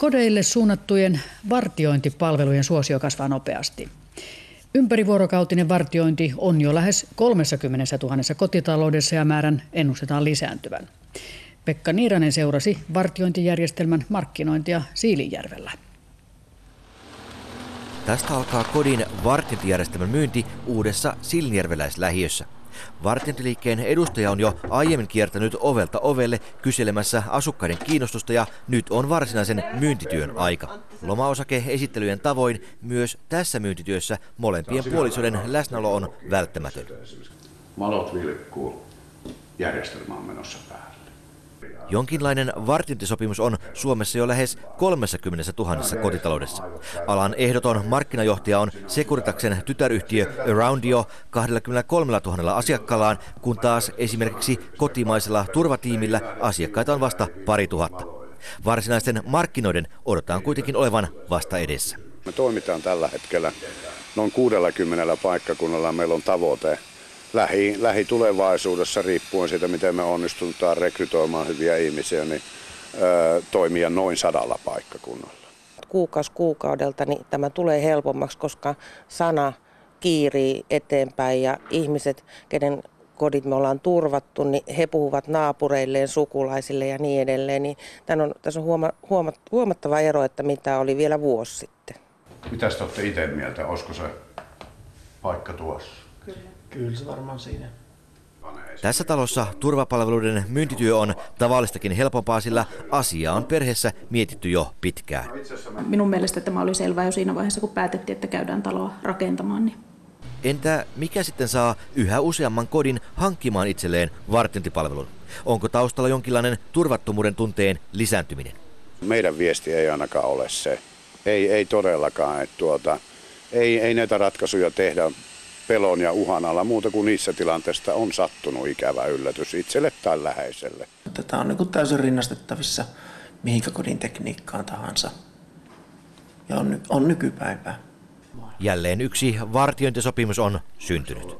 Kodeille suunnattujen vartiointipalvelujen suosio kasvaa nopeasti. Ympärivuorokautinen vartiointi on jo lähes 30 000 kotitaloudessa ja määrän ennustetaan lisääntyvän. Pekka Niiranen seurasi vartiointijärjestelmän markkinointia Siilinjärvellä. Tästä alkaa kodin vartiointijärjestelmän myynti uudessa siilinjärveläislähiössä. Vartiointiliikkeen edustaja on jo aiemmin kiertänyt ovelta ovelle kyselemässä asukkaiden kiinnostusta ja nyt on varsinaisen myyntityön aika. Lomaosake-esittelyjen tavoin myös tässä myyntityössä molempien puolisoiden läsnäolo on välttämätön. Valot vilkkuu, järjestelmä on menossa päälle. Jonkinlainen vartiointisopimus on Suomessa jo lähes 30 000 kotitaloudessa. Alan ehdoton markkinajohtaja on Securitaxen tytäryhtiö Aroundio 23 000 asiakkaallaan, kun taas esimerkiksi kotimaisella turvatiimillä asiakkaita on vasta 2000. Varsinaisten markkinoiden odotetaan kuitenkin olevan vasta edessä. Me toimitaan tällä hetkellä noin 60 paikkakunnalla. Meillä on tavoite lähitulevaisuudessa, riippuen siitä, miten me onnistutaan rekrytoimaan hyviä ihmisiä, niin toimia noin 100 paikkakunnalla. Kuukausi kuukaudelta niin tämä tulee helpommaksi, koska sana kiirii eteenpäin ja ihmiset, kenen kodit me ollaan turvattu, niin he puhuvat naapureilleen, sukulaisille ja niin edelleen. Niin tässä on huomattava ero, että mitä oli vielä vuosi sitten. Mitä te olette itse mieltä? Olisiko se paikka tuossa? Kyllä se varmaan siinä. Tässä talossa turvapalveluiden myyntityö on tavallistakin helpompaa, sillä asiaa on perheessä mietitty jo pitkään. Minun mielestä tämä oli selvää jo siinä vaiheessa, kun päätettiin, että käydään taloa rakentamaan. Niin. Entä mikä sitten saa yhä useamman kodin hankkimaan itselleen vartiointipalvelun? Onko taustalla jonkinlainen turvattomuuden tunteen lisääntyminen? Meidän viesti ei ainakaan ole se. Ei todellakaan. Ei näitä ratkaisuja tehdä pelon ja uhan alla muuta kuin niissä tilanteissa on sattunut ikävä yllätys itselle tai läheiselle. Tämä on täysin rinnastettavissa mihinkä kodin tekniikkaan tahansa ja on nykypäivää. Jälleen yksi vartiointisopimus on syntynyt.